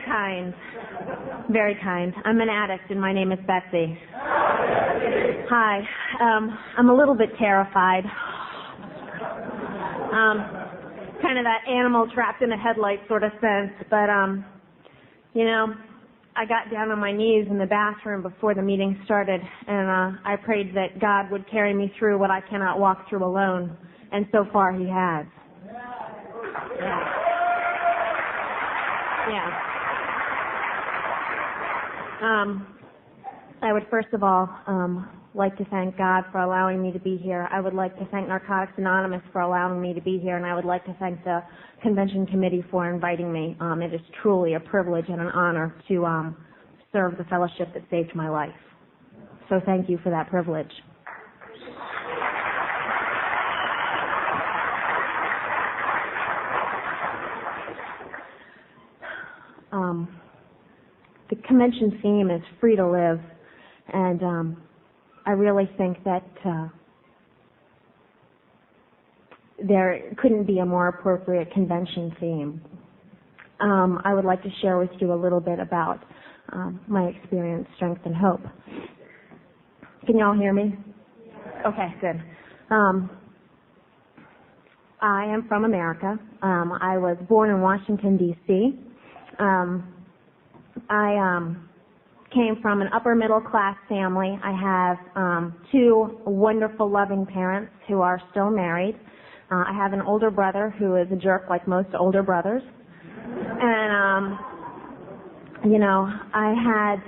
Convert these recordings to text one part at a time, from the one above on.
kind. Very kind. I'm an addict, and my name is Betsy. Hi. I'm a little bit terrified. Kind of that animal trapped in a headlight sort of sense. But, I got down on my knees in the bathroom before the meeting started, and I prayed that God would carry me through what I cannot walk through alone. And so far, He has. Yeah. I would first of all like to thank God for allowing me to be here. I would like to thank Narcotics Anonymous for allowing me to be here, and I would like to thank the convention committee for inviting me. It is truly a privilege and an honor to serve the fellowship that saved my life. So thank you for that privilege. The convention theme is free to live, and I really think that there couldn't be a more appropriate convention theme. I would like to share with you a little bit about my experience, strength, and hope. Can you all hear me? Okay, good. I am from America. I was born in Washington, D.C. I came from an upper middle class family. I have two wonderful, loving parents who are still married. I have an older brother who is a jerk like most older brothers. And, I had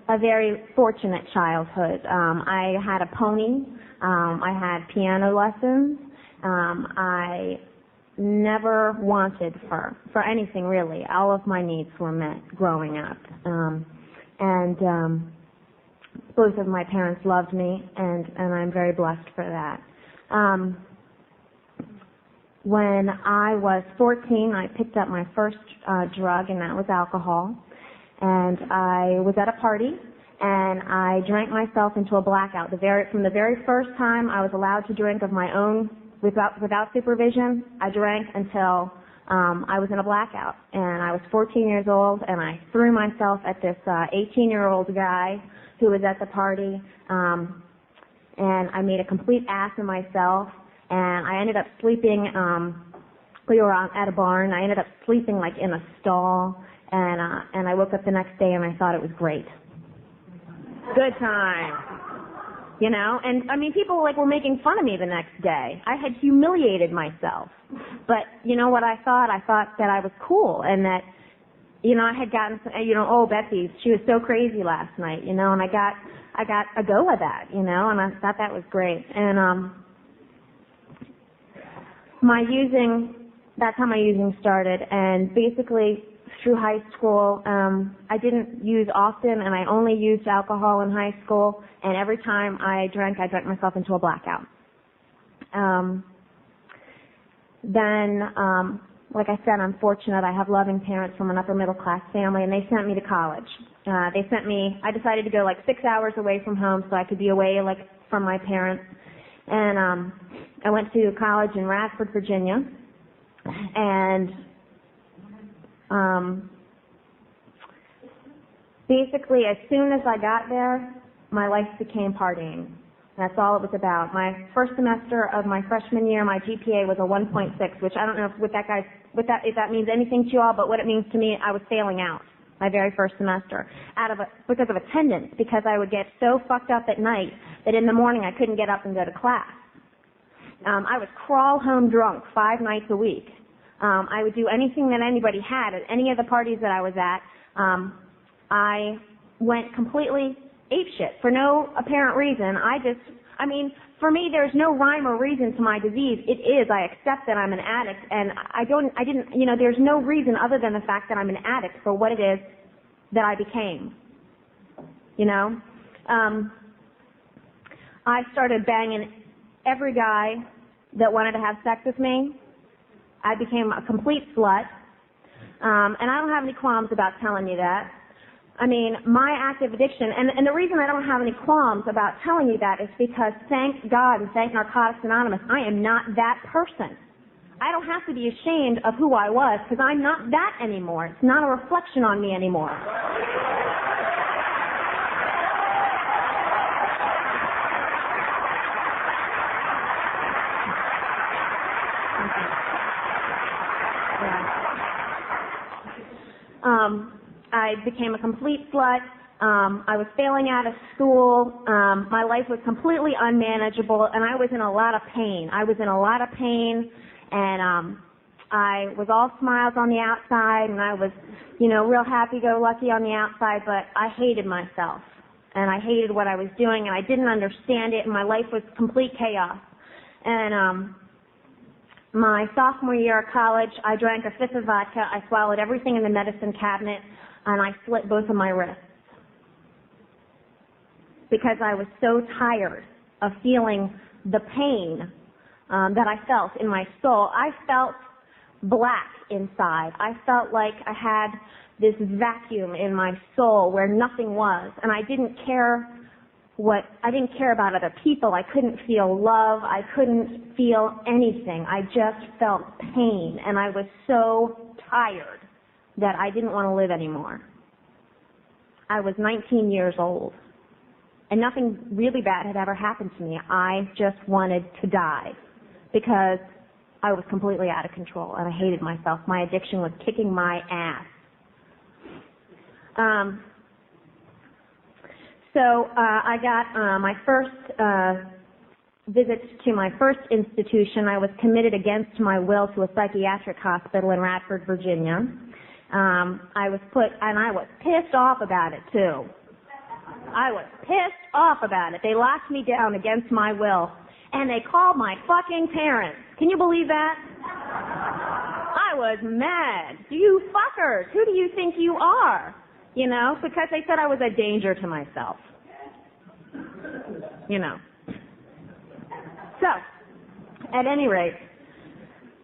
a very fortunate childhood. I had a pony. I had piano lessons. I never wanted for anything really. All of my needs were met growing up. And both of my parents loved me, and I'm very blessed for that. When I was 14, I picked up my first drug, and that was alcohol. And I was at a party, and I drank myself into a blackout. From the very first time I was allowed to drink of my own without supervision, I drank until I was in a blackout. And I was 14 years old, and I threw myself at this 18-year-old guy who was at the party, and I made a complete ass of myself, and I ended up sleeping, we were at a barn, I ended up sleeping like in a stall, and I woke up the next day and I thought it was great. Good time. And people were making fun of me the next day. I had humiliated myself. But you know what I thought? I thought that I was cool, and that, I had gotten, oh, Betsy, she was so crazy last night, and I got a go of that, and I thought that was great. And, that's how my using started, and basically through high school, I didn't use often, and I only used alcohol in high school, and every time I drank myself into a blackout. Then, like I said, I'm fortunate. I have loving parents from an upper middle class family, and they sent me to college. I decided to go 6 hours away from home so I could be away from my parents. And I went to college in Radford, Virginia, and basically as soon as I got there, my life became partying. That's all it was about. My first semester of my freshman year, my GPA was a 1.6, which I don't know if that means anything to you all, but what it means to me, I was failing out my very first semester because of attendance, because I would get so fucked up at night that in the morning I couldn't get up and go to class. I would crawl home drunk 5 nights a week. I would do anything that anybody had at any of the parties that I was at. I went completely apeshit for no apparent reason. For me, there's no rhyme or reason to my disease. It is, I accept that I'm an addict, and there's no reason other than the fact that I'm an addict for what it is that I became. I started banging every guy that wanted to have sex with me. I became a complete slut, and I don't have any qualms about telling you that. My active addiction, and the reason I don't have any qualms about telling you that is because, thank God and thank Narcotics Anonymous, I am not that person. I don't have to be ashamed of who I was because I'm not that anymore. It's not a reflection on me anymore. I became a complete slut. I was failing out of school. My life was completely unmanageable, and I was in a lot of pain. And I was all smiles on the outside, and I was, real happy-go-lucky on the outside, but I hated myself, and I hated what I was doing, and I didn't understand it, and my life was complete chaos. And my sophomore year of college, I drank a fifth of vodka, I swallowed everything in the medicine cabinet, and I slit both of my wrists because I was so tired of feeling the pain that I felt in my soul. I felt black inside. I felt like I had this vacuum in my soul where nothing was, and I didn't care about other people. I couldn't feel love. I couldn't feel anything. I just felt pain, and I was so tired that I didn't want to live anymore. I was 19 years old, and nothing really bad had ever happened to me. I just wanted to die because I was completely out of control, and I hated myself. My addiction was kicking my ass. So I got my first visit to my first institution. I was committed against my will to a psychiatric hospital in Radford, Virginia. I was pissed off about it, too. I was pissed off about it. They locked me down against my will, and they called my fucking parents. Can you believe that? I was mad. You fuckers, who do you think you are? Because they said I was a danger to myself. So, at any rate,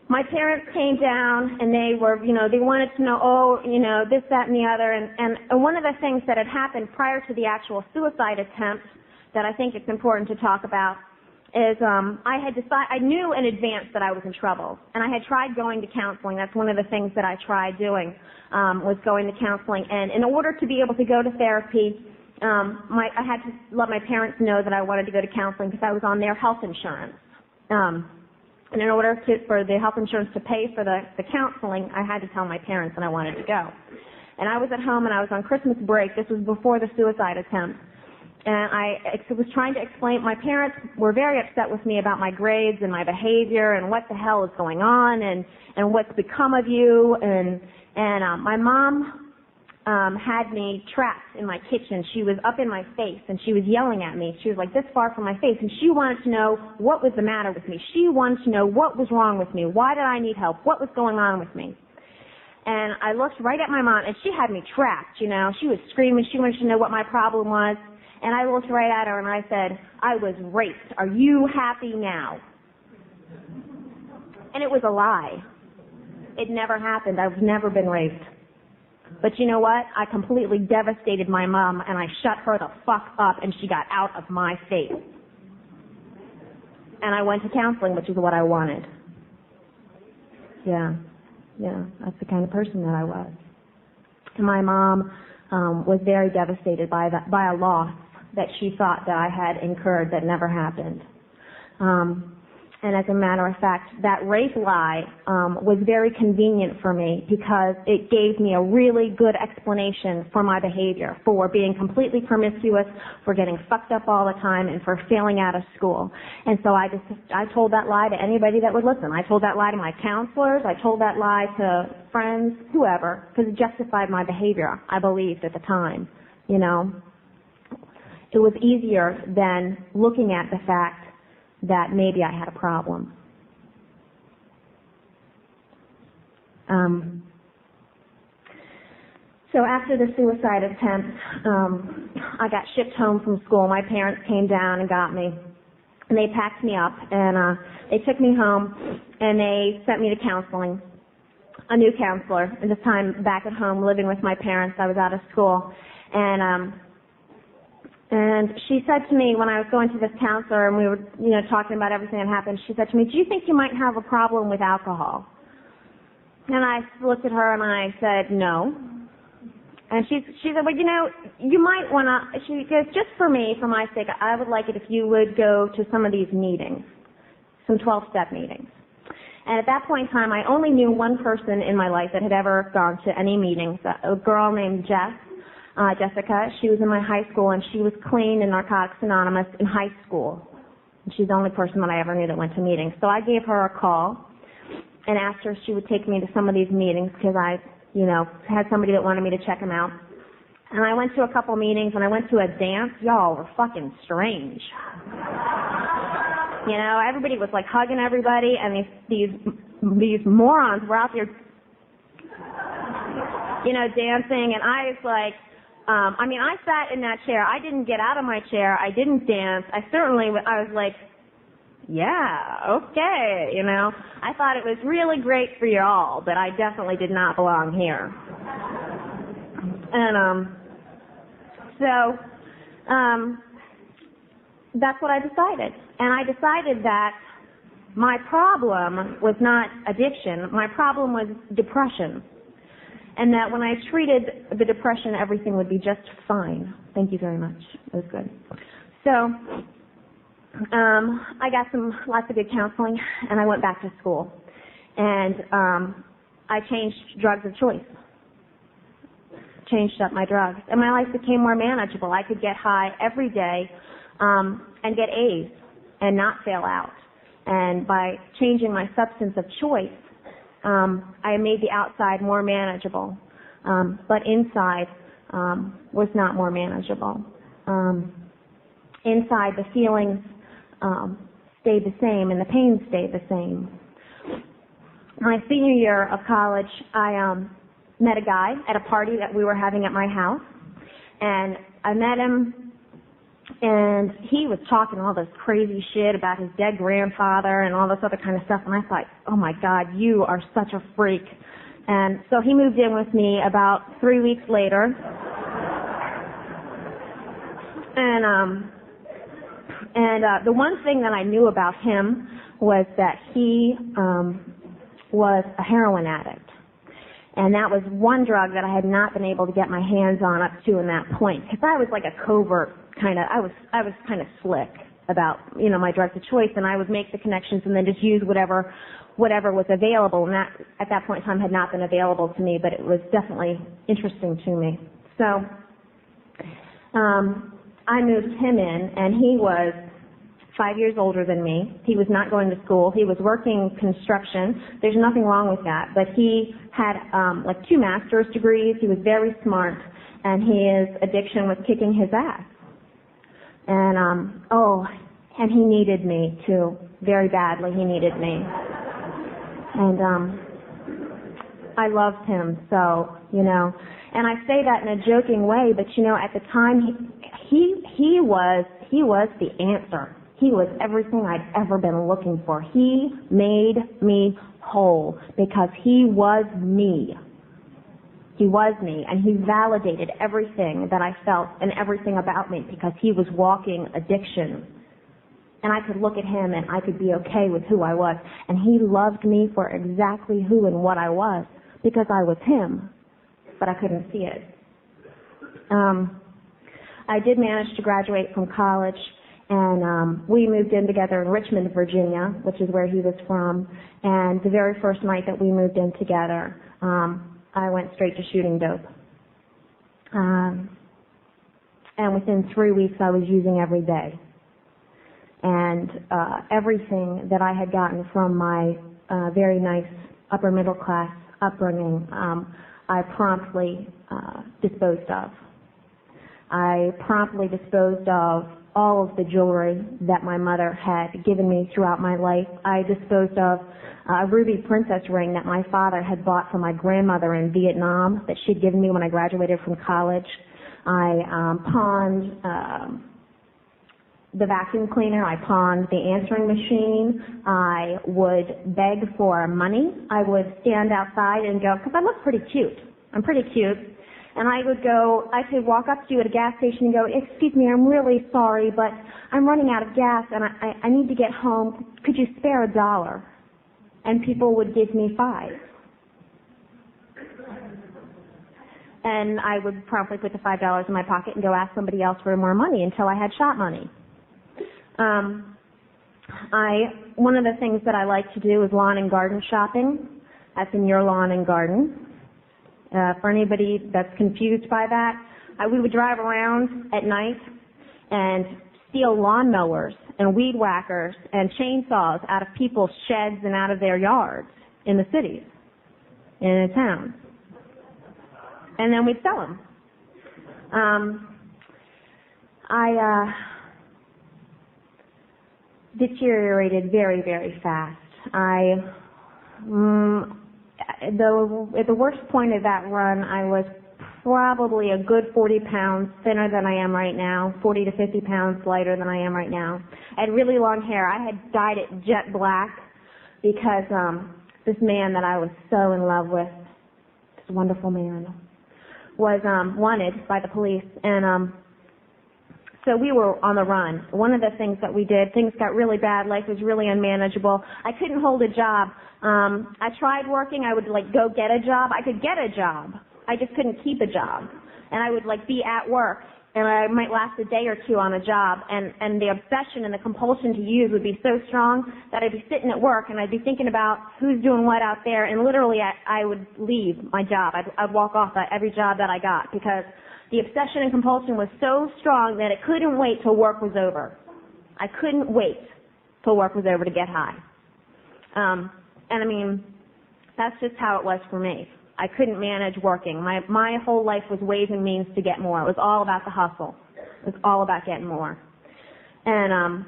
my parents came down and they were, they wanted to know, this, that, and the other. And one of the things that had happened prior to the actual suicide attempt that I think it's important to talk about is I knew in advance that I was in trouble, and I had tried going to counseling. That's one of the things that I tried doing, was going to counseling. And in order to be able to go to therapy, I had to let my parents know that I wanted to go to counseling because I was on their health insurance. And in order for the health insurance to pay for the counseling, I had to tell my parents that I wanted to go. And I was at home and I was on Christmas break. This was before the suicide attempt. And I was trying to explain. My parents were very upset with me about my grades and my behavior and what the hell is going on and what's become of you. And my mom had me trapped in my kitchen. She was up in my face and she was yelling at me. She was like this far from my face, and she wanted to know what was the matter with me. She wanted to know what was wrong with me. Why did I need help? What was going on with me? And I looked right at my mom, and she had me trapped. She was screaming. She wanted to know what my problem was. And I looked right at her and I said, I was raped. Are you happy now? And it was a lie. It never happened. I've never been raped. But you know what? I completely devastated my mom, and I shut her the fuck up, and she got out of my face. And I went to counseling, which is what I wanted. Yeah, that's the kind of person that I was. And my mom was very devastated by a loss that she thought that I had incurred that never happened. And as a matter of fact, that rape lie was very convenient for me because it gave me a really good explanation for my behavior, for being completely promiscuous, for getting fucked up all the time, and for failing out of school. And so I told that lie to anybody that would listen. I told that lie to my counselors. I told that lie to friends, whoever, because it justified my behavior, I believed at the time. It was easier than looking at the fact that maybe I had a problem. So after the suicide attempt, I got shipped home from school. My parents came down and got me, and they packed me up, and they took me home, and they sent me to counseling, a new counselor. At this time, back at home, living with my parents. I was out of school, and And she said to me when I was going to this counselor and we were, talking about everything that happened, she said to me, "Do you think you might have a problem with alcohol?" And I looked at her and I said, "No." And she said, "Well, you might want to," she goes, "just for me, for my sake, I would like it if you would go to some of these meetings, some 12-step meetings." And at that point in time, I only knew one person in my life that had ever gone to any meetings, a girl named Jessica. She was in my high school, and she was clean in Narcotics Anonymous in high school. And she's the only person that I ever knew that went to meetings. So I gave her a call and asked her if she would take me to some of these meetings because I, had somebody that wanted me to check them out. And I went to a couple meetings, and I went to a dance. Y'all were fucking strange. Everybody was like hugging everybody, and these morons were out there, dancing, and I was like, I sat in that chair. I didn't get out of my chair. I didn't dance. I was like, yeah, okay, I thought it was really great for you all, but I definitely did not belong here. And, that's what I decided. And I decided that my problem was not addiction. My problem was depression. And that when I treated the depression, everything would be just fine. Thank you very much. It was good. So, I got lots of good counseling, and I went back to school. And I changed drugs of choice. Changed up my drugs. And my life became more manageable. I could get high every day and get A's and not fail out. And by changing my substance of choice, I made the outside more manageable, but inside was not more manageable. Inside, the feelings stayed the same and the pain stayed the same. My senior year of college, I met a guy at a party that we were having at my house, and I met him, and he was talking all this crazy shit about his dead grandfather and all this other kind of stuff, and I thought, oh my God, you are such a freak. And so he moved in with me about 3 weeks later, and the one thing that I knew about him was that he was a heroin addict. And that was one drug that I had not been able to get my hands on up to in that point. Because I was like a covert kind of, I was kind of slick about, my drugs of choice, and I would make the connections and then just use whatever was available. And that, at that point in time, had not been available to me, but it was definitely interesting to me. So, I moved him in, and he was 5 years older than me. He was not going to school. He was working construction. There's nothing wrong with that. But he had 2 master's degrees. He was very smart, and his addiction was kicking his ass. And and he needed me too, very badly. He needed me, and I loved him so, And I say that in a joking way, but at the time he was the answer. He was everything I'd ever been looking for. He made me whole because he was me. He was me, and he validated everything that I felt and everything about me because he was walking addiction. And I could look at him and I could be okay with who I was. And he loved me for exactly who and what I was because I was him, but I couldn't see it. I did manage to graduate from college, and we moved in together in Richmond, Virginia, which is where he was from. And the very first night that we moved in together, I went straight to shooting dope. And within 3 weeks, I was using every day. And everything that I had gotten from my very nice upper middle class upbringing, I promptly disposed of. I promptly disposed of all of the jewelry that my mother had given me throughout my life. I disposed of a ruby princess ring that my father had bought for my grandmother in Vietnam that she'd given me when I graduated from college. I pawned the vacuum cleaner. I pawned the answering machine. I would beg for money. I would stand outside and go, because I look pretty cute. I'm pretty cute. And I could walk up to you at a gas station and go, excuse me, I'm really sorry, but I'm running out of gas and I need to get home. Could you spare $1? And people would give me 5. And I would promptly put the $5 in my pocket and go ask somebody else for more money until I had shop money. One of the things that I like to do is lawn and garden shopping. That's in your lawn and garden. For anybody that's confused by that, we would drive around at night and steal lawnmowers and weed whackers and chainsaws out of people's sheds and out of their yards in the cities, in the towns. And then we'd sell them. I deteriorated very, very fast. At the worst point of that run, I was probably a good 40 pounds thinner than I am right now, 40 to 50 pounds lighter than I am right now. I had really long hair. I had dyed it jet black because this man that I was so in love with, this wonderful man, was wanted by the police, and so we were on the run. One of the things that we did, things got really bad. Life was really unmanageable. I couldn't hold a job. I tried working. I would go get a job. I could get a job. I just couldn't keep a job. And I would be at work, and I might last a day or two on a job, and the obsession and the compulsion to use would be so strong that I'd be sitting at work and I'd be thinking about who's doing what out there, and literally I would leave my job. I'd walk off every job that I got because the obsession and compulsion was so strong that it couldn't wait till work was over. I couldn't wait till work was over to get high. And I mean, that's just how it was for me. I couldn't manage working. My whole life was ways and means to get more. It was all about the hustle. It was all about getting more. And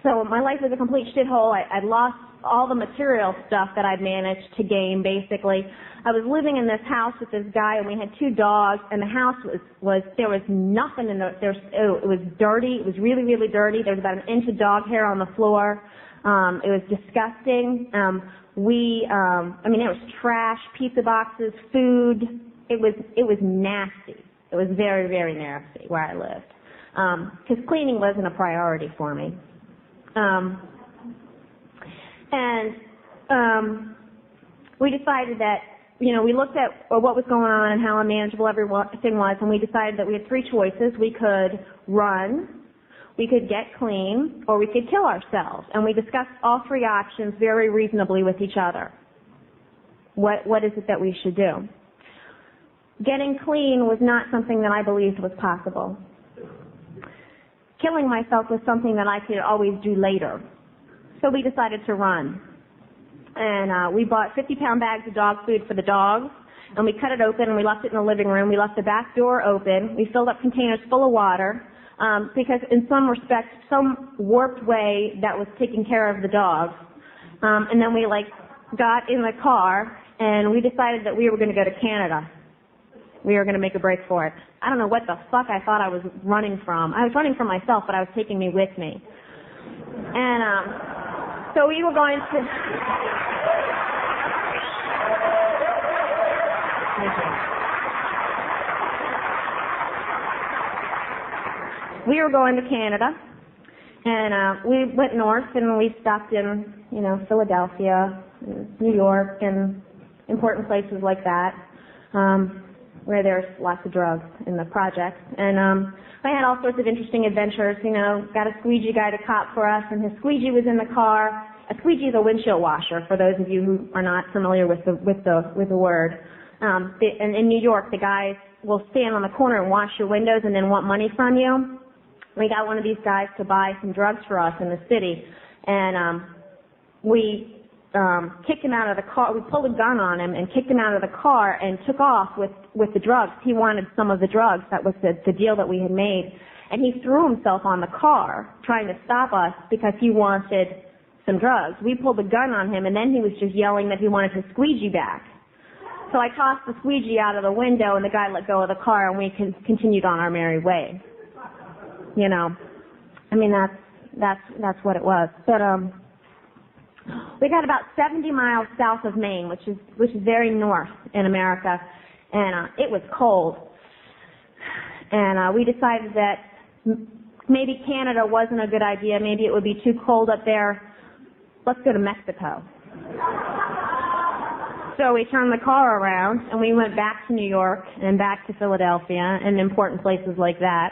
so my life was a complete shithole. I'd lost all the material stuff that I'd managed to gain, basically. I was living in this house with this guy, and we had 2 dogs, and the house was there was nothing in it. It was dirty. It was really, really dirty. There was about an inch of dog hair on the floor. It was disgusting. There was trash, pizza boxes, food. It was nasty. It was very, very nasty where I lived. Because cleaning wasn't a priority for me. We decided that, we looked at what was going on and how unmanageable everything was, and we decided that we had 3 choices. We could run, we could get clean, or we could kill ourselves. And we discussed all 3 options very reasonably with each other. What is it that we should do? Getting clean was not something that I believed was possible. Killing myself was something that I could always do later. So we decided to run. And we bought 50-pound bags of dog food for the dogs, and we cut it open and we left it in the living room. We left the back door open. We filled up containers full of water because in some respects, some warped way that was taking care of the dogs. And then we got in the car and we decided that we were going to go to Canada. We were going to make a break for it. I don't know what the fuck I thought I was running from. I was running from myself, but I was taking me with me. And so we were going to... We were going to Canada, and we went north, and we stopped in, Philadelphia, New York, and important places like that, where there's lots of drugs in the projects. And I had all sorts of interesting adventures. Got a squeegee guy to cop for us, and his squeegee was in the car. A squeegee is a windshield washer, for those of you who are not familiar with the word. And in New York, the guys will stand on the corner and wash your windows and then want money from you. We got one of these guys to buy some drugs for us in the city, and we kicked him out of the car. We pulled a gun on him and kicked him out of the car and took off with the drugs. He wanted some of the drugs. That was the deal that we had made. And he threw himself on the car trying to stop us because he wanted some drugs. We pulled the gun on him, and then he was just yelling that he wanted his squeegee back. So I tossed the squeegee out of the window, and the guy let go of the car, and we continued on our merry way. That's what it was. But we got about 70 miles south of Maine, which is very north in America, and it was cold. And we decided that maybe Canada wasn't a good idea. Maybe it would be too cold up there. Let's go to Mexico. So we turned the car around and we went back to New York and back to Philadelphia and important places like that.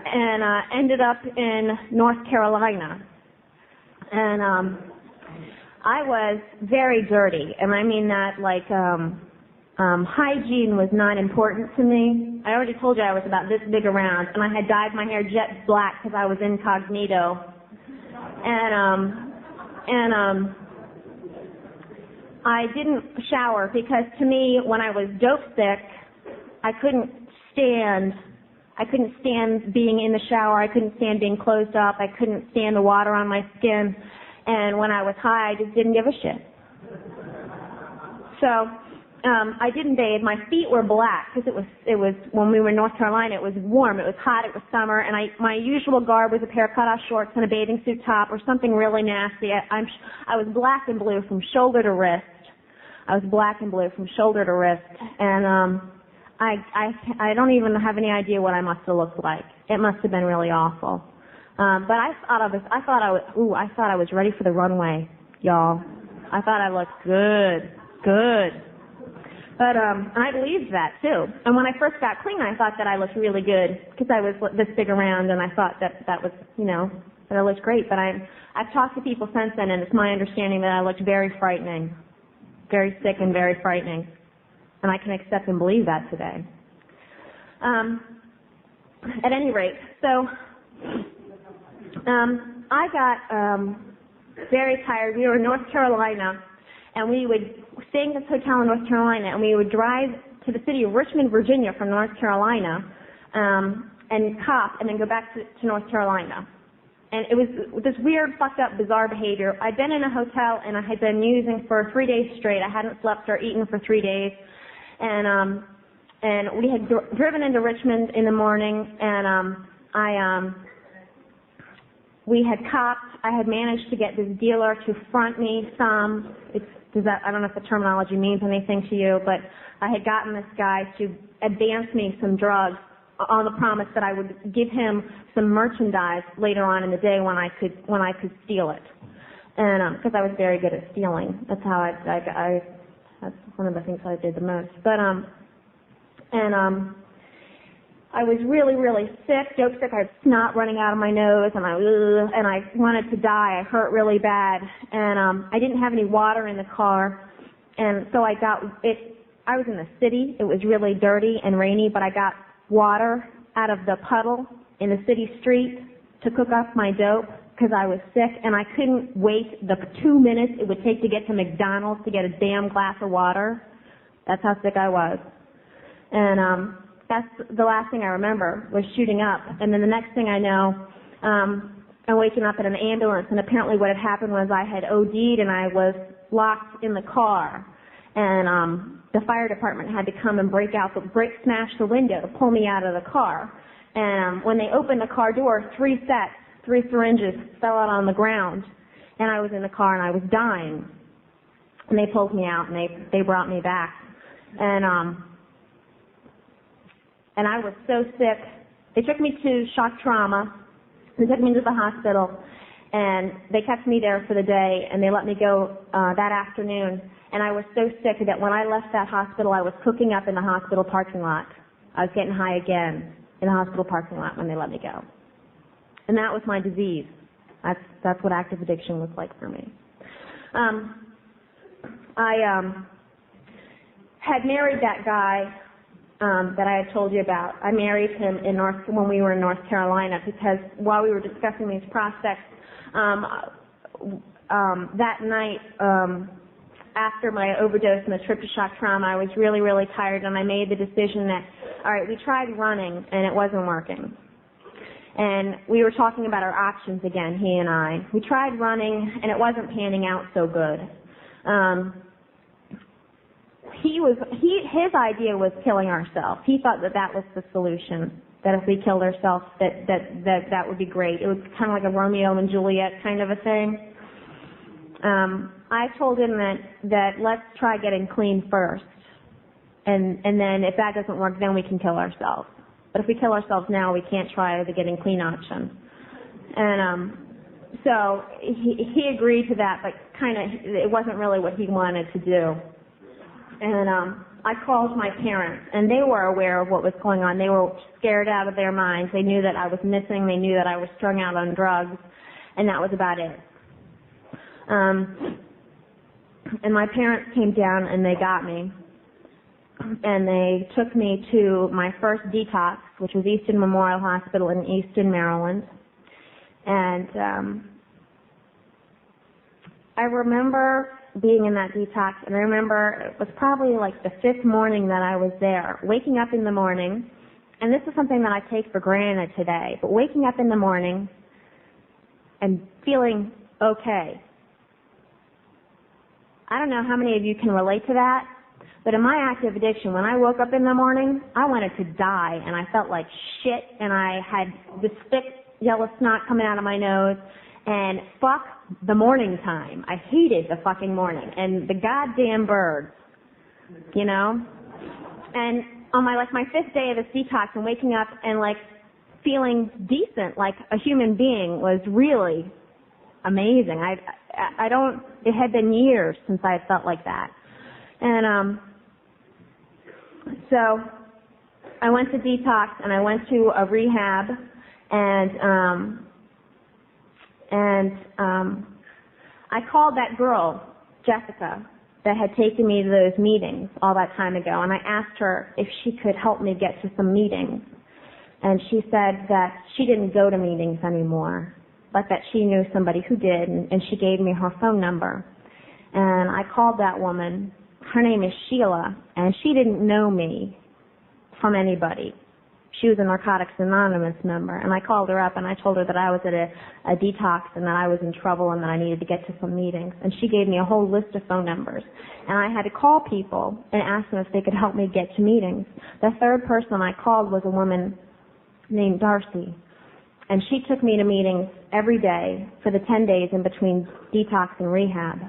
And ended up in North Carolina. And I was very dirty, and I mean that like hygiene was not important to me. I already told you I was about this big around, and I had dyed my hair jet black because I was incognito. And I didn't shower because to me, when I was dope sick, I couldn't stand being in the shower. I couldn't stand being closed up. I couldn't stand the water on my skin. And when I was high, I just didn't give a shit. So I didn't bathe. My feet were black because it was when we were in North Carolina. It was warm. It was hot. It was summer. And my usual garb was a pair of cut-off shorts and a bathing suit top or something really nasty. I was black and blue from shoulder to wrist. And I don't even have any idea what I must have looked like. It must have been really awful. But I thought I was ready for the runway, y'all. I thought I looked good. But I believed that too. And when I first got clean, I thought that I looked really good because I was this big around, and I thought that was, that I looked great. But I've talked to people since then, and it's my understanding that I looked very frightening, very sick and very frightening. And I can accept and believe that today. At any rate, so I got very tired. We were in North Carolina, and we would stay in this hotel in North Carolina, and we would drive to the city of Richmond, Virginia from North Carolina, and cop, and then go back to North Carolina. And it was this weird, fucked up, bizarre behavior. I'd been in a hotel, and I had been using for 3 days straight. I hadn't slept or eaten for 3 days. And we had driven into Richmond in the morning, and we had copped. I had managed to get this dealer to front me some. I don't know if the terminology means anything to you, but I had gotten this guy to advance me some drugs on the promise that I would give him some merchandise later on in the day when I could steal it, and because I was very good at stealing. That's how that's one of the things I did the most. But I was really, really sick, dope sick. I had snot running out of my nose, and I wanted to die. I hurt really bad, and I didn't have any water in the car, and so I was in the city. It was really dirty and rainy, but I got water out of the puddle in the city street to cook up my dope because I was sick, and I couldn't wait the 2 minutes it would take to get to McDonald's to get a damn glass of water. That's how sick I was. And that's the last thing I remember was shooting up. And then the next thing I know, I'm waking up in an ambulance, and apparently what had happened was I had OD'd and I was locked in the car. And the fire department had to come and smash the window to pull me out of the car. And when they opened the car door, 3 syringes fell out on the ground, and I was in the car and I was dying. And they pulled me out and they brought me back. And I was so sick. They took me to shock trauma. They took me to the hospital, and they kept me there for the day, and they let me go that afternoon. And I was so sick that when I left that hospital, I was cooking up in the hospital parking lot. I was getting high again in the hospital parking lot when they let me go. And that was my disease. That's what active addiction was like for me. I had married that guy that I had told you about. I married him when we were in North Carolina because while we were discussing these prospects, that night after my overdose and the trip to shock trauma, I was really, really tired, and I made the decision that, all right, we tried running and it wasn't working. And we were talking about our options again, he and I. We tried running and it wasn't panning out so good. His idea was killing ourselves. He thought that was the solution, that if we killed ourselves, that would be great. It was kind of like a Romeo and Juliet kind of a thing. I told him that let's try getting clean first. and then if that doesn't work, then we can kill ourselves. But if we kill ourselves now, we can't try the getting clean option. And so he agreed to that, but kind of it wasn't really what he wanted to do. And I called my parents, and they were aware of what was going on. They were scared out of their minds. They knew that I was missing. They knew that I was strung out on drugs, and that was about it. And my parents came down, and they got me. And they took me to my first detox, which was Easton Memorial Hospital in Easton, Maryland. And I remember being in that detox, and I remember it was probably like the 5th morning that I was there, waking up in the morning, and this is something that I take for granted today, but waking up in the morning and feeling okay. I don't know how many of you can relate to that, but in my active addiction, when I woke up in the morning, I wanted to die, and I felt like shit, and I had this thick yellow snot coming out of my nose, and fuck the morning time. I hated the fucking morning and the goddamn birds, you know? And on my 5th day of this detox and waking up and feeling decent like a human being was really amazing. It had been years since I had felt like that. And so I went to detox and I went to a rehab and I called that girl, Jessica, that had taken me to those meetings all that time ago, and I asked her if she could help me get to some meetings. And she said that she didn't go to meetings anymore, but that she knew somebody who did, and she gave me her phone number. And I called that woman. Her name is Sheila, and she didn't know me from anybody. She was a Narcotics Anonymous member, and I called her up and I told her that I was at a detox and that I was in trouble and that I needed to get to some meetings. And she gave me a whole list of phone numbers. And I had to call people and ask them if they could help me get to meetings. The third person I called was a woman named Darcy. And she took me to meetings every day for the 10 days in between detox and rehab.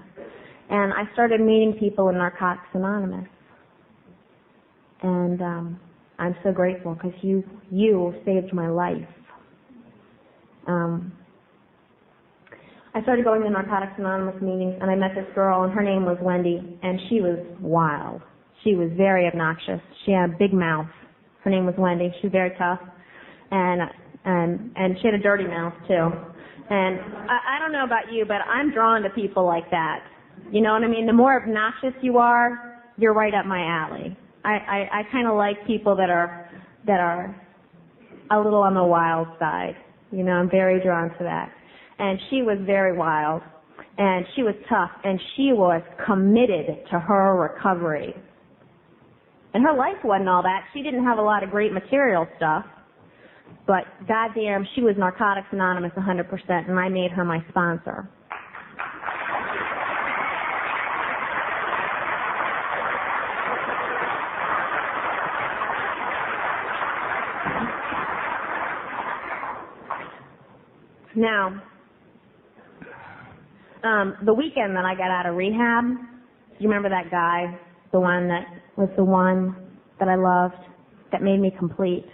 And I started meeting people in Narcotics Anonymous. And I'm so grateful because you saved my life. I started going to Narcotics Anonymous meetings, and I met this girl, and her name was Wendy, and she was wild. She was very obnoxious. She had a big mouth. Her name was Wendy. She was very tough, and she had a dirty mouth too. And I don't know about you, but I'm drawn to people like that. You know what I mean? The more obnoxious you are, you're right up my alley. I kind of like people that are a little on the wild side. You know, I'm very drawn to that. And she was very wild, and she was tough, and she was committed to her recovery. And her life wasn't all that. She didn't have a lot of great material stuff, but goddamn, she was Narcotics Anonymous 100%, and I made her my sponsor. Now, the weekend that I got out of rehab, you remember that guy, the one that was the one that I loved, that made me complete?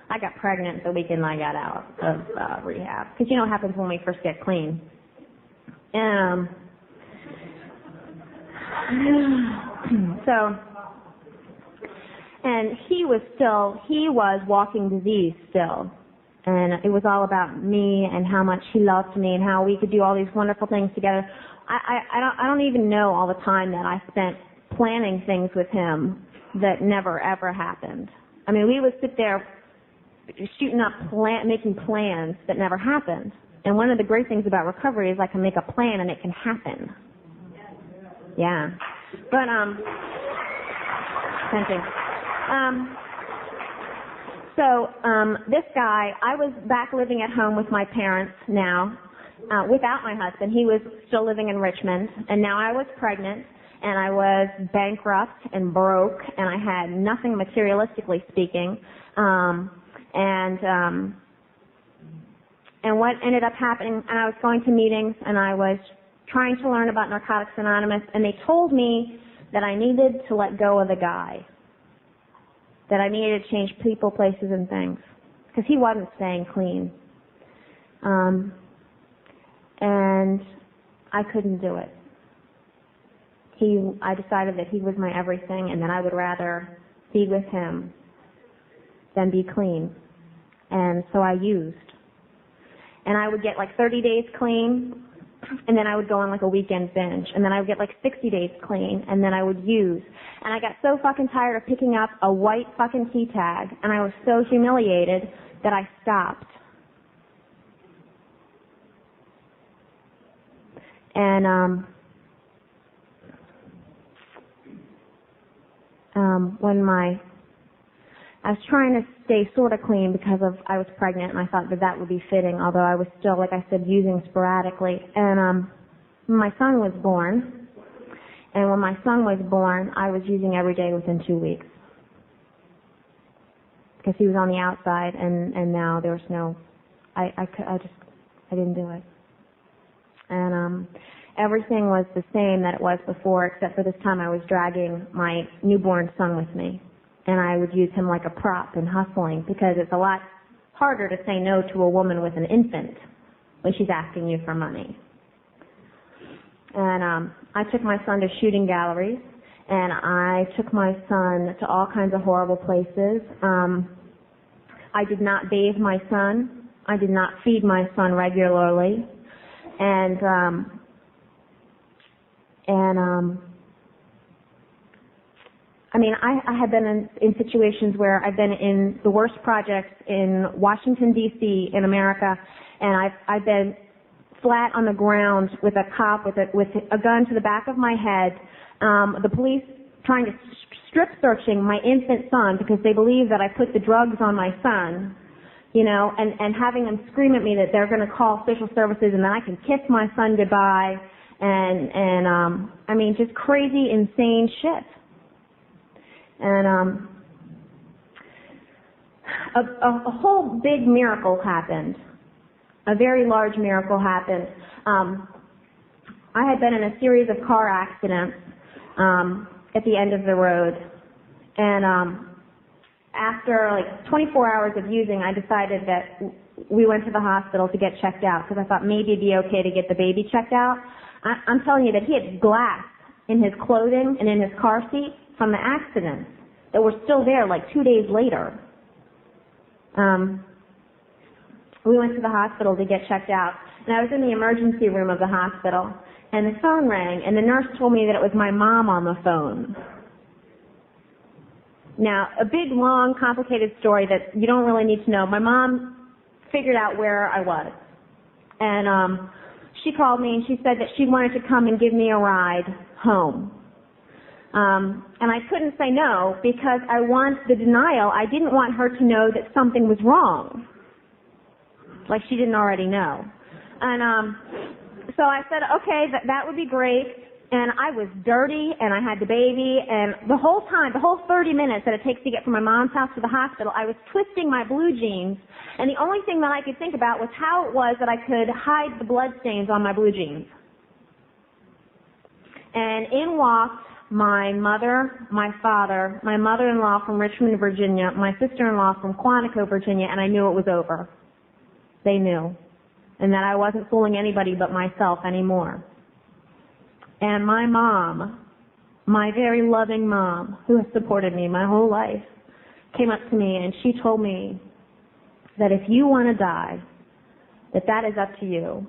I got pregnant the weekend I got out of rehab. Because you know what happens when we first get clean. And he was walking disease still. And it was all about me and how much he loved me and how we could do all these wonderful things together. I don't even know all the time that I spent planning things with him that never ever happened. I mean, we would sit there shooting up, making plans that never happened. And one of the great things about recovery is I can make a plan and it can happen. Yeah. But thank you. So this guy, I was back living at home with my parents now, without my husband. He was still living in Richmond, and now I was pregnant, and I was bankrupt and broke, and I had nothing materialistically speaking. And what ended up happening, and I was going to meetings, and I was trying to learn about Narcotics Anonymous, and they told me that I needed to let go of the guy. that I needed to change people, places, and things, because he wasn't staying clean. And I couldn't do it. I decided that he was my everything, and that I would rather be with him than be clean. And so I used. And I would get like 30 days clean, and then I would go on like a weekend binge, and then I would get like 60 days clean, and then I would use. And I got so fucking tired of picking up a white fucking key tag, and I was so humiliated that I stopped. And I was trying to stay sort of clean because I was pregnant, and I thought that would be fitting, although I was still, like I said, using sporadically. And my son was born, and when my son was born, I was using every day within 2 weeks because he was on the outside, and now there was no, I didn't do it. And everything was the same that it was before, except for this time I was dragging my newborn son with me. And I would use him like a prop in hustling, because it's a lot harder to say no to a woman with an infant when she's asking you for money. And I took my son to shooting galleries, and I took my son to all kinds of horrible places. I did not bathe my son. I did not feed my son regularly. And I mean, I have been in situations where I've been in the worst projects in Washington, D.C. in America, and I've been flat on the ground with a cop with a gun to the back of my head, the police trying to strip searching my infant son because they believe that I put the drugs on my son, you know, and having them scream at me that they're going to call social services and then I can kiss my son goodbye, and I mean, just crazy, insane shit. And a whole big miracle happened. A very large miracle happened. I had been in a series of car accidents at the end of the road, and after like 24 hours of using, I decided that we went to the hospital to get checked out because I thought maybe it'd be okay to get the baby checked out. I'm telling you that he had glass in his clothing and in his car seat from the accident that were still there like 2 days later. We went to the hospital to get checked out, and I was in the emergency room of the hospital, and the phone rang, and the nurse told me that it was my mom on the phone. Now, a big, long, complicated story that you don't really need to know. My mom figured out where I was, and she called me, and she said that she wanted to come and give me a ride home. And I couldn't say no because I want the denial. I didn't want her to know that something was wrong, like she didn't already know. And so I said, okay, that would be great. And I was dirty, and I had the baby, and the whole time, the whole 30 minutes that it takes to get from my mom's house to the hospital, I was twisting my blue jeans, and the only thing that I could think about was how it was that I could hide the blood stains on my blue jeans. And in walked my mother, my father, my mother-in-law from Richmond, Virginia, my sister-in-law from Quantico, Virginia, and I knew it was over. They knew. And that I wasn't fooling anybody but myself anymore. And my mom, my very loving mom, who has supported me my whole life, came up to me and she told me that if you want to die, that is up to you.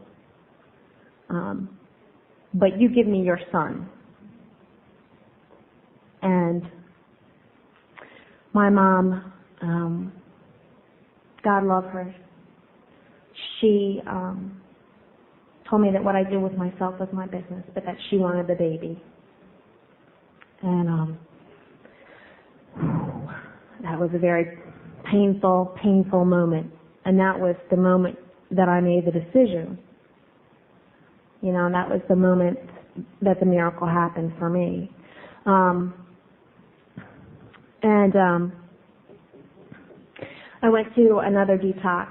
But you give me your son. And my mom, God love her, she told me that what I did with myself was my business, but that she wanted the baby. And that was a very painful moment. And that was the moment that I made the decision. You know, that was the moment that the miracle happened for me. I went to another detox,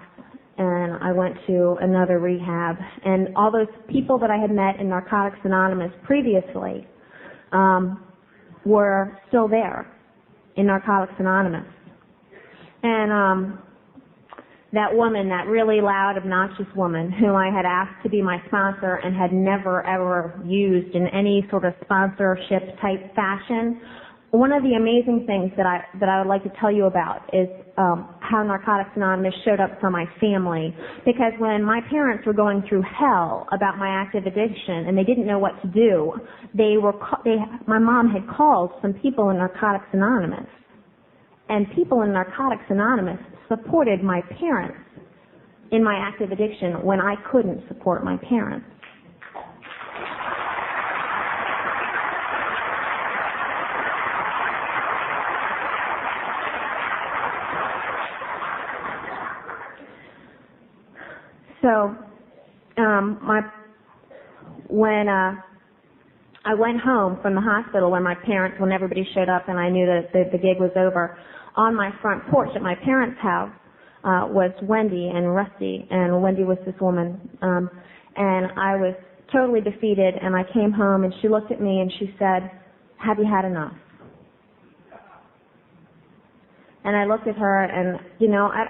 and I went to another rehab, and all those people that I had met in Narcotics Anonymous previously were still there in Narcotics Anonymous. And that woman, that really loud, obnoxious woman who I had asked to be my sponsor and had never, ever used in any sort of sponsorship type fashion, one of the amazing things that I would like to tell you about is how Narcotics Anonymous showed up for my family. Because when my parents were going through hell about my active addiction and they didn't know what to do, my mom had called some people in Narcotics Anonymous. And people in Narcotics Anonymous supported my parents in my active addiction when I couldn't support my parents. So, when I went home from the hospital when everybody showed up and I knew that the gig was over, on my front porch at my parents' house was Wendy and Rusty, and Wendy was this woman, and I was totally defeated, and I came home and she looked at me and she said, "Have you had enough?" And I looked at her and,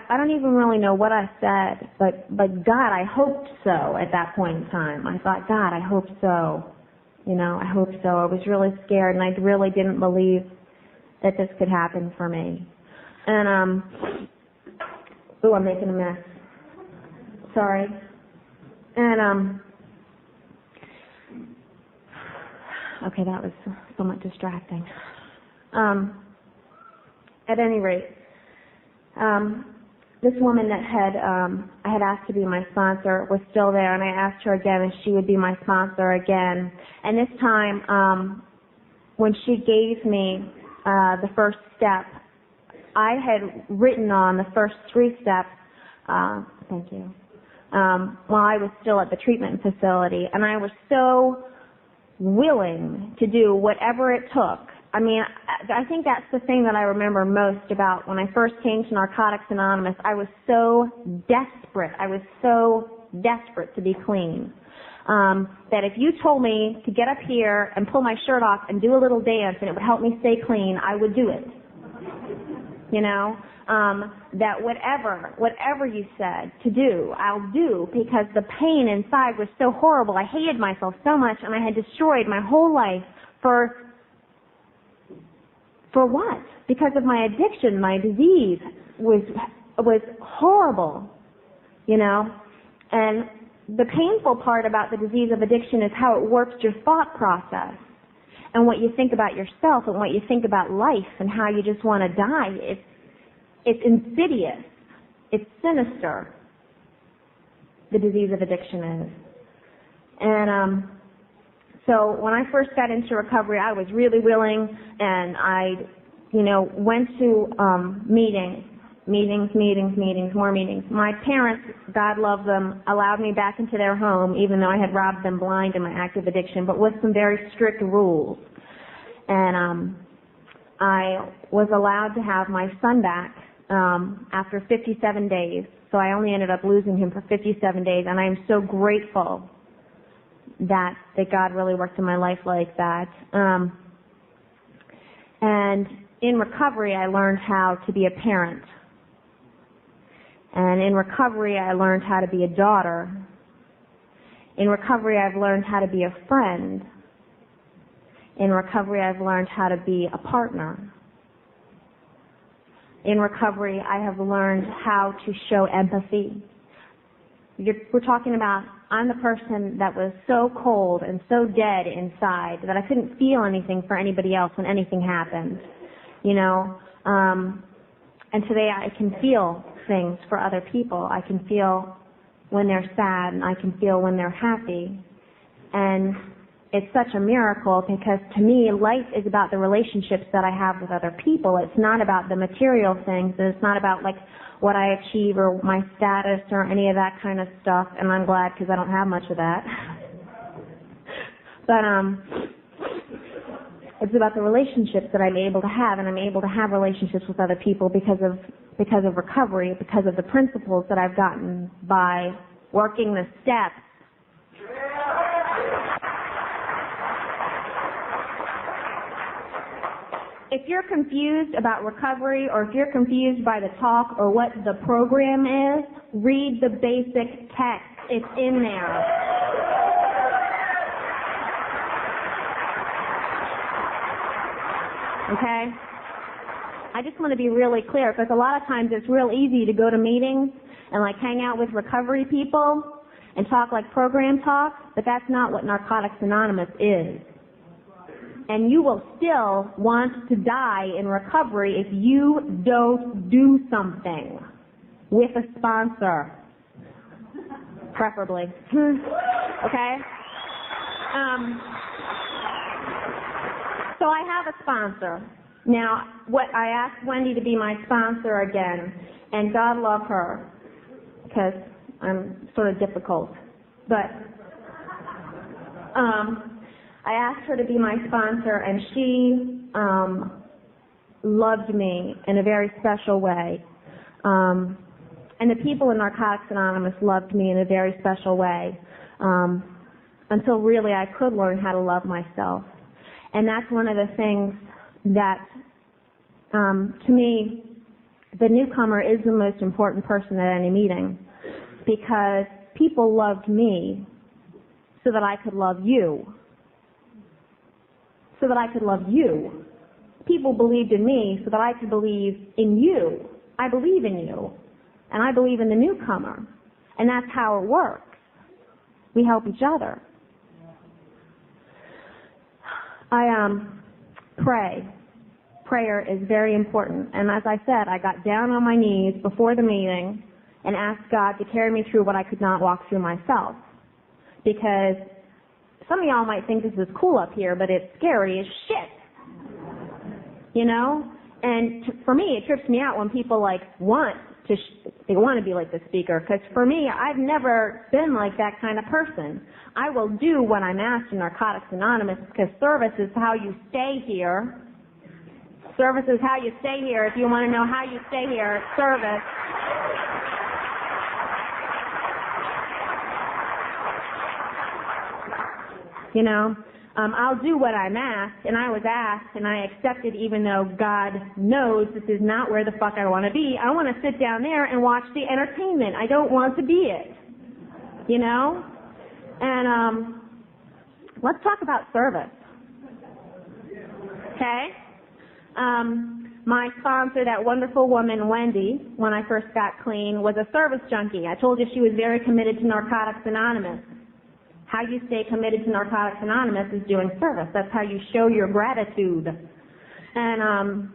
I don't even really know what I said, but God, I hoped so at that point in time. I thought, God, I hope so. I hope so. I was really scared and I really didn't believe that this could happen for me. And, I'm making a mess. Sorry. And, okay, that was somewhat distracting. At any rate, this woman that I had asked to be my sponsor was still there, and I asked her again if she would be my sponsor again. And this time, when she gave me the first step, I had written on the first 3 steps, thank you, while I was still at the treatment facility, and I was so willing to do whatever it took. I mean, I think that's the thing that I remember most about when I first came to Narcotics Anonymous. I was so desperate. I was so desperate to be clean. That if you told me to get up here and pull my shirt off and do a little dance and it would help me stay clean, I would do it. That whatever you said to do, I'll do, because the pain inside was so horrible. I hated myself so much, and I had destroyed my whole life for what? Because of my addiction, my disease was horrible, And the painful part about the disease of addiction is how it warps your thought process and what you think about yourself and what you think about life and how you just want to die. It's insidious. It's sinister. The disease of addiction is. And so when I first got into recovery, I was really willing, and I, went to meetings, more meetings. My parents, God love them, allowed me back into their home, even though I had robbed them blind in my active addiction, but with some very strict rules. And I was allowed to have my son back after 57 days. So I only ended up losing him for 57 days, and I am so grateful that God really worked in my life like that. And in recovery, I learned how to be a parent. And in recovery, I learned how to be a daughter. In recovery, I've learned how to be a friend. In recovery, I've learned how to be a partner. In recovery, I have learned how to show empathy. We're talking about, I'm the person that was so cold and so dead inside that I couldn't feel anything for anybody else when anything happened, and today I can feel things for other people. I can feel when they're sad, and I can feel when they're happy. And it's such a miracle, because to me, life is about the relationships that I have with other people. It's not about the material things, and it's not about what I achieve or my status or any of that kind of stuff, and I'm glad, because I don't have much of that. But it's about the relationships that I'm able to have, and I'm able to have relationships with other people because of recovery, because of the principles that I've gotten by working the steps. It's if you're confused about recovery, or if you're confused by the talk or what the program is, read the basic text. It's in there. Okay? I just want to be really clear, because a lot of times it's real easy to go to meetings and like hang out with recovery people and talk like program talk, but that's not what Narcotics Anonymous is. And you will still want to die in recovery if you don't do something with a sponsor, preferably. Okay? So I have a sponsor. Now, I asked Wendy to be my sponsor again, and God love her, because I'm sort of difficult. But I asked her to be my sponsor, and she loved me in a very special way. And the people in Narcotics Anonymous loved me in a very special way, until really I could learn how to love myself. And that's one of the things that, to me, the newcomer is the most important person at any meeting, because people loved me so that I could love you. So that I could love you. People believed in me so that I could believe in you. I believe in you. And I believe in the newcomer. And that's how it works. We help each other. I pray. Prayer is very important. And as I said, I got down on my knees before the meeting and asked God to carry me through what I could not walk through myself. Because some of y'all might think this is cool up here, but it's scary as shit. You know? And for me, it trips me out when people like they want to be like the speaker. Because for me, I've never been like that kind of person. I will do what I'm asked in Narcotics Anonymous, because service is how you stay here. Service is how you stay here. If you want to know how you stay here, service. You know, I'll do what I'm asked, and I was asked, and I accepted, even though God knows this is not where the fuck I want to be. I want to sit down there and watch the entertainment. I don't want to be it. You know? And let's talk about service. Okay? My sponsor, that wonderful woman, Wendy, when I first got clean, was a service junkie. I told you she was very committed to Narcotics Anonymous. How you stay committed to Narcotics Anonymous is doing service. That's how you show your gratitude. And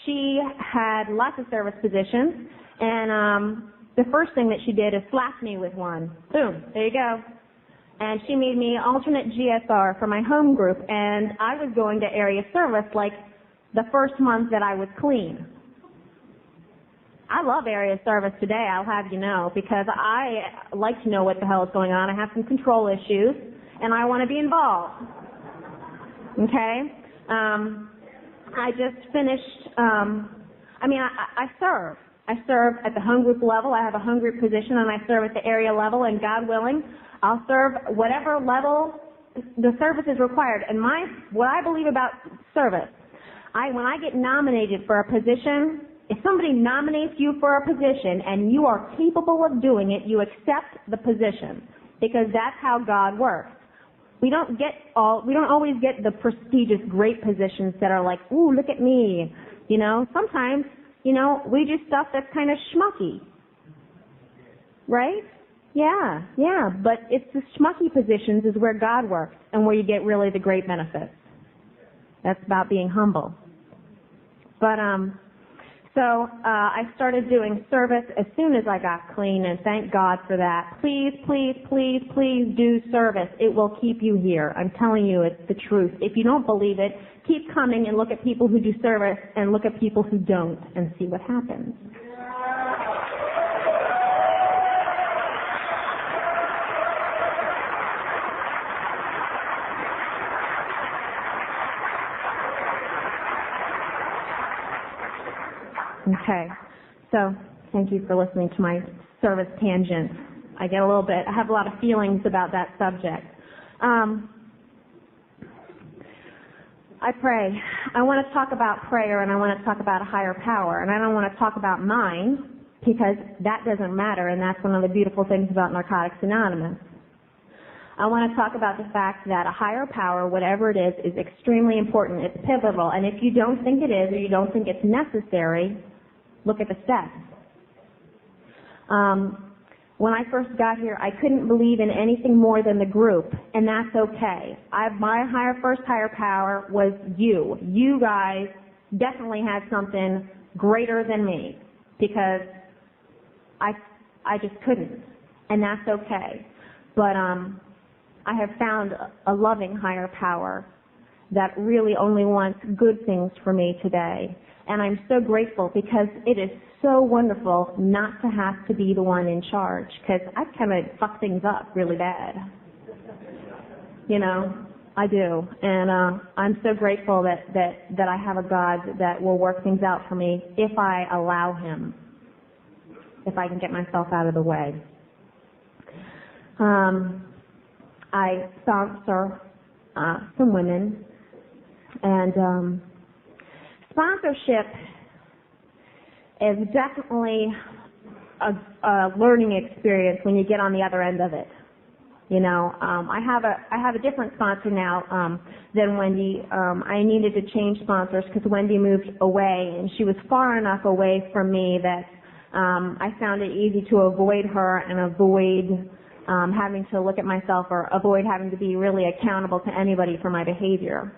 she had lots of service positions, and the first thing that she did is slap me with one. Boom, there you go. And she made me alternate GSR for my home group, and I was going to area service like the first month that I was clean. I love area service today, I'll have you know, because I like to know what the hell is going on. I have some control issues, and I want to be involved. Okay? I just finished, I serve. I serve at the home group level. I have a home group position, and I serve at the area level, and God willing, I'll serve whatever level the service is required. And what I believe about service, when I get nominated for a position, if somebody nominates you for a position and you are capable of doing it, you accept the position, because that's how God works. We don't always get the prestigious great positions that are like, ooh, look at me. You know, sometimes, we do stuff that's kind of schmucky. Right? Yeah. But it's the schmucky positions is where God works and where you get really the great benefits. That's about being humble. But, So I started doing service as soon as I got clean, and thank God for that. Please, please, please, please do service. It will keep you here. I'm telling you, it's the truth. If you don't believe it, keep coming and look at people who do service and look at people who don't and see what happens. Okay, so thank you for listening to my service tangent. I have a lot of feelings about that subject. I pray. I want to talk about prayer, and I want to talk about a higher power, and I don't want to talk about mine because that doesn't matter, and that's one of the beautiful things about Narcotics Anonymous. I want to talk about the fact that a higher power, whatever it is extremely important. It's pivotal, and if you don't think it is or you don't think it's necessary, look at the steps. When I first got here, I couldn't believe in anything more than the group, and that's okay. My first higher power was you. You guys definitely had something greater than me because I just couldn't, and that's okay. But I have found a loving higher power that really only wants good things for me today. And I'm so grateful because it is so wonderful not to have to be the one in charge, because I kind of fuck things up really bad. You know, I do. And I'm so grateful that I have a God that will work things out for me if I allow him, if I can get myself out of the way. I sponsor some women, and sponsorship is definitely a learning experience when you get on the other end of it. You know, I have a different sponsor now than Wendy. I needed to change sponsors because Wendy moved away, and she was far enough away from me that I found it easy to avoid her and avoid having to look at myself or avoid having to be really accountable to anybody for my behavior.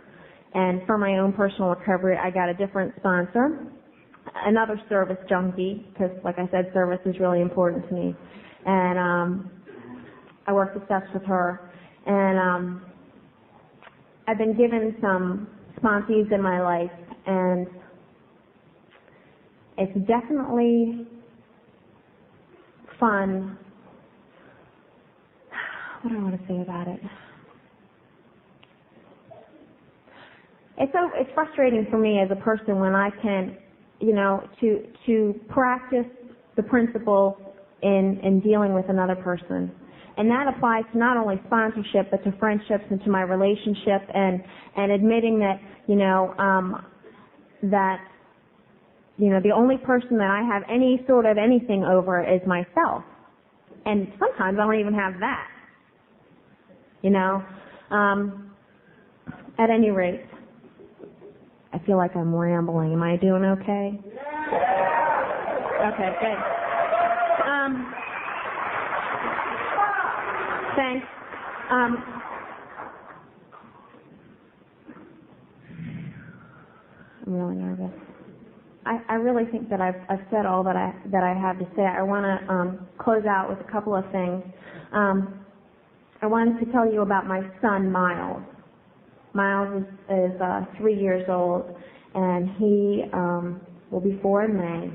And for my own personal recovery, I got a different sponsor, another service junkie, because like I said, service is really important to me. And I work the steps with her. And I've been given some sponsees in my life, and it's definitely fun. What do I want to say about it? It's frustrating for me as a person when I can, you know, to practice the principles in dealing with another person. And that applies to not only sponsorship, but to friendships and to my relationship, and admitting that, the only person that I have any sort of anything over is myself. And sometimes I don't even have that. At any rate, I feel like I'm rambling. Am I doing okay? Okay, good. Thanks. I'm really nervous. I really think that I've said all that I have to say. I want to close out with a couple of things. I wanted to tell you about my son, Miles. Miles is 3 years old, and he will be 4 in May,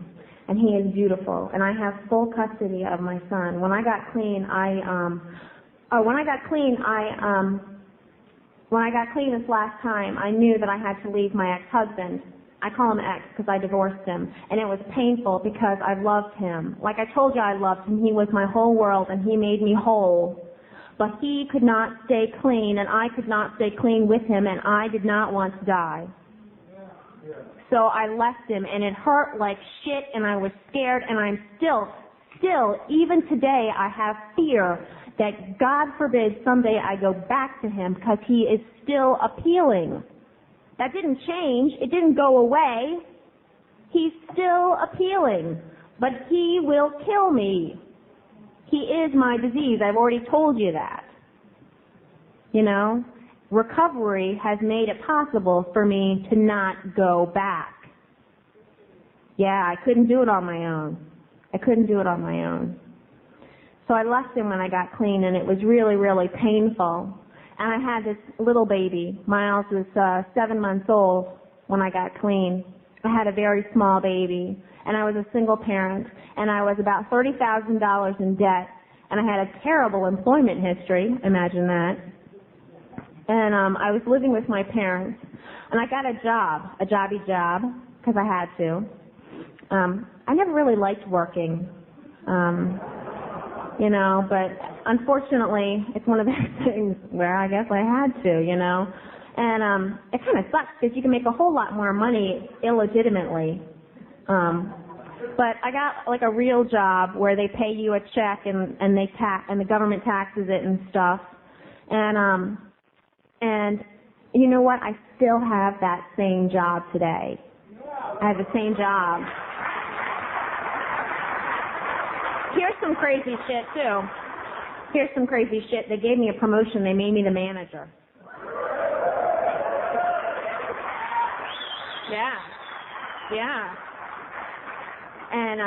and he is beautiful. And I have full custody of my son. When I got clean, this last time, I knew that I had to leave my ex-husband. I call him ex because I divorced him, and it was painful because I loved him. Like I told you, I loved him. He was my whole world, and he made me whole. But he could not stay clean, and I could not stay clean with him, and I did not want to die. So I left him, and it hurt like shit, and I was scared, and I'm still, even today, I have fear that God forbid someday I go back to him because he is still appealing. That didn't change. It didn't go away. He's still appealing, but he will kill me. He is my disease. I've already told you that. Recovery has made it possible for me to not go back. Yeah, I couldn't do it on my own. So I left him when I got clean, and it was really, really painful. And I had this little baby. Miles was 7 months old when I got clean. I had a very small baby, and I was a single parent, and I was about $30,000 in debt, and I had a terrible employment history. Imagine that. And I was living with my parents, and I got a jobby job, because I had to. I never really liked working, but unfortunately, it's one of those things where I guess I had to, And it kind of sucks because you can make a whole lot more money illegitimately. But I got like a real job where they pay you a check and the government taxes it and stuff. And you know what? I still have that same job today. I have the same job. Here's some crazy shit too. Here's some crazy shit. They gave me a promotion. They made me the manager. Yeah. And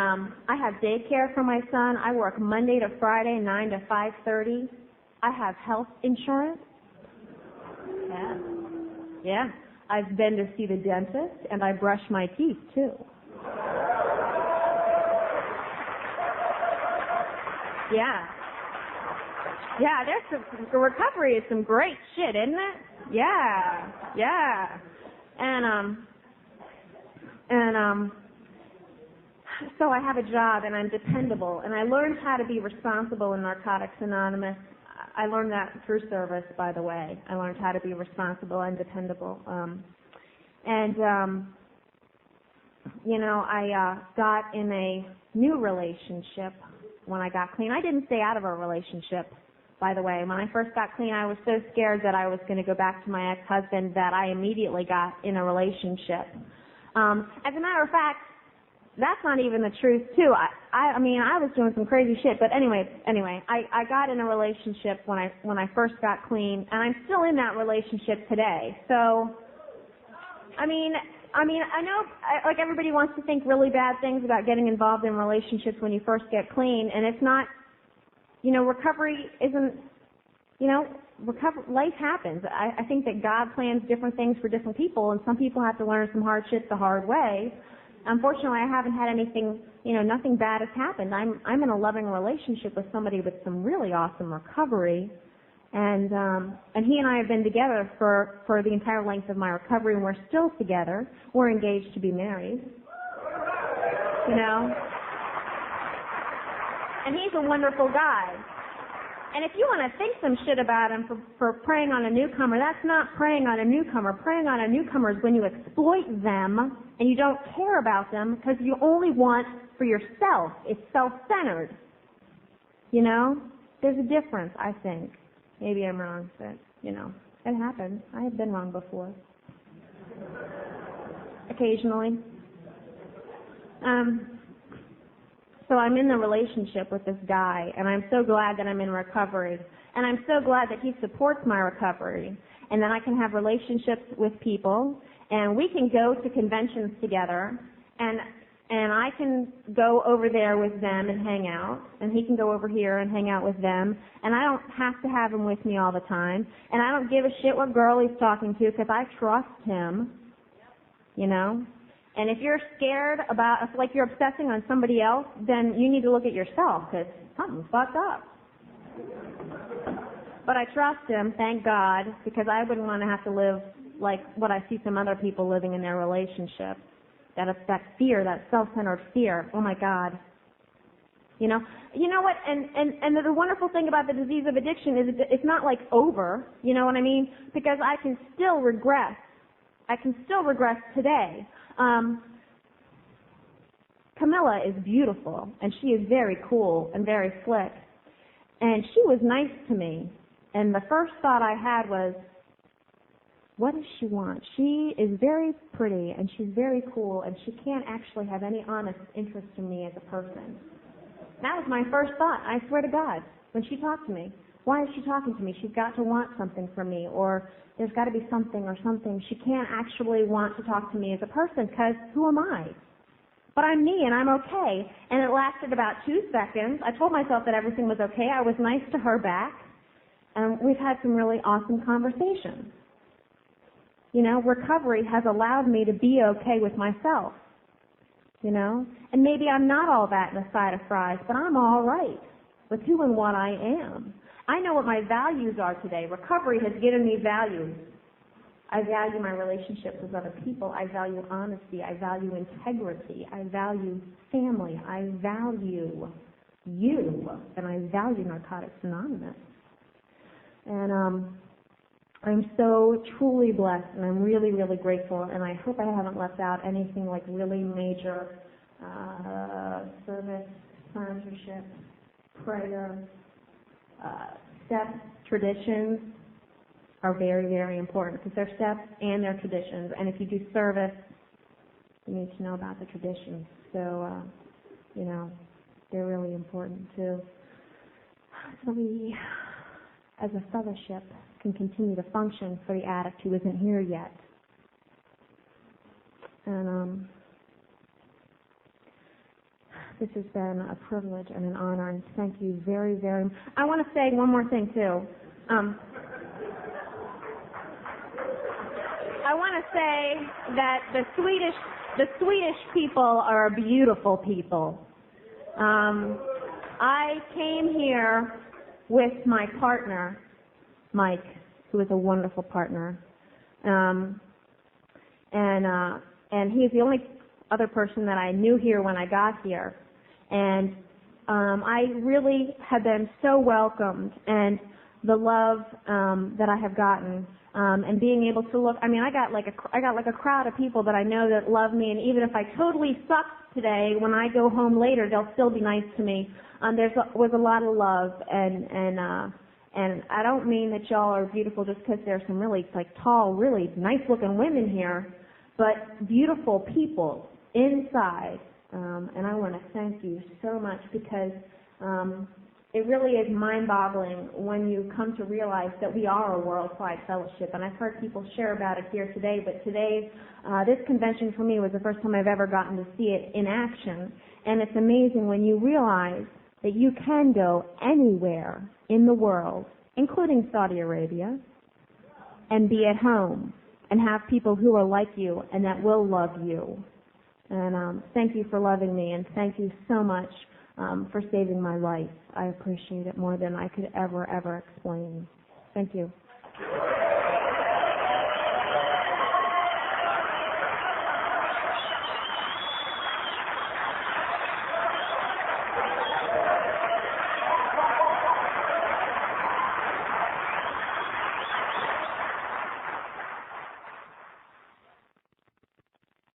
I have daycare for my son. I work Monday to Friday, 9 to 5:30. I have health insurance. Yeah. I've been to see the dentist, and I brush my teeth too. Yeah, there's the recovery is some great shit, isn't it? Yeah. And so I have a job and I'm dependable, and I learned how to be responsible in Narcotics Anonymous. I learned that through service, by the way. I learned how to be responsible and dependable. I got in a new relationship when I got clean. I didn't stay out of a relationship, by the way. When I first got clean, I was so scared that I was going to go back to my ex-husband that I immediately got in a relationship. As a matter of fact, that's not even the truth, too. I mean, I was doing some crazy shit, but anyway, I got in a relationship when I first got clean, and I'm still in that relationship today. So, I mean, I know, like, everybody wants to think really bad things about getting involved in relationships when you first get clean, and it's not, recovery isn't, life happens. I think that God plans different things for different people, and some people have to learn some hard shit the hard way. Unfortunately, I haven't had anything, nothing bad has happened. I'm in a loving relationship with somebody with some really awesome recovery, and he and I have been together for the entire length of my recovery, and we're still together. We're engaged to be married, and he's a wonderful guy. And if you want to think some shit about him for preying on a newcomer, that's not preying on a newcomer. Preying on a newcomer is when you exploit them and you don't care about them because you only want for yourself. It's self-centered. There's a difference, I think. Maybe I'm wrong, but, it happens. I have been wrong before. Occasionally. So I'm in the relationship with this guy, and I'm so glad that I'm in recovery. And I'm so glad that he supports my recovery, and that I can have relationships with people, and we can go to conventions together, and I can go over there with them and hang out, and he can go over here and hang out with them, and I don't have to have him with me all the time, and I don't give a shit what girl he's talking to because I trust him, And if you're scared about, like you're obsessing on somebody else, then you need to look at yourself because something's fucked up. But I trust him, thank God, because I wouldn't want to have to live like what I see some other people living in their relationship. That fear, that self-centered fear. Oh my God. You know what? And the wonderful thing about the disease of addiction is it's not like over. You know what I mean? Because I can still regress. I can still regress today. Camilla is beautiful, and she is very cool and very slick. And she was nice to me. And the first thought I had was, what does she want? She is very pretty, and she's very cool, and she can't actually have any honest interest in me as a person. That was my first thought, I swear to God, when she talked to me. Why is she talking to me? She's got to want something from me, or there's got to be something or something. She can't actually want to talk to me as a person, because who am I? But I'm me, and I'm okay. And it lasted about 2 seconds. I told myself that everything was okay. I was nice to her back, and we've had some really awesome conversations. Recovery has allowed me to be okay with myself, And maybe I'm not all that in a side of fries, but I'm all right with who and what I am. I know what my values are today. Recovery has given me values. I value my relationships with other people. I value honesty. I value integrity. I value family. I value you. And I value Narcotics Anonymous. And I'm so truly blessed, and I'm really, really grateful, and I hope I haven't left out anything like really major service, sponsorship, prayer, steps, traditions are very, very important because they're steps and they're traditions, and if you do service, you need to know about the traditions. So, they're really important too. So we, as a fellowship, can continue to function for the addict who isn't here yet. And this has been a privilege and an honor, and thank you very, very much. I want to say one more thing too. I want to say that the Swedish people are beautiful people. I came here with my partner, Mike, who is a wonderful partner, and he's the only other person that I knew here when I got here, and I really have been so welcomed, and the love that I have gotten, and being able to look. I mean, I got like a crowd of people that I know that love me, and even if I totally suck today, when I go home later, they'll still be nice to me. Was a lot of love, and I don't mean that y'all are beautiful just because there's some really tall, really nice-looking women here, but beautiful people inside. And I want to thank you so much because it really is mind-boggling when you come to realize that we are a worldwide fellowship. And I've heard people share about it here today, but today, this convention for me was the first time I've ever gotten to see it in action. And it's amazing when you realize that you can go anywhere in the world, including Saudi Arabia, and be at home and have people who are like you and that will love you. And thank you for loving me, and thank you so much for saving my life. I appreciate it more than I could ever explain. Thank you.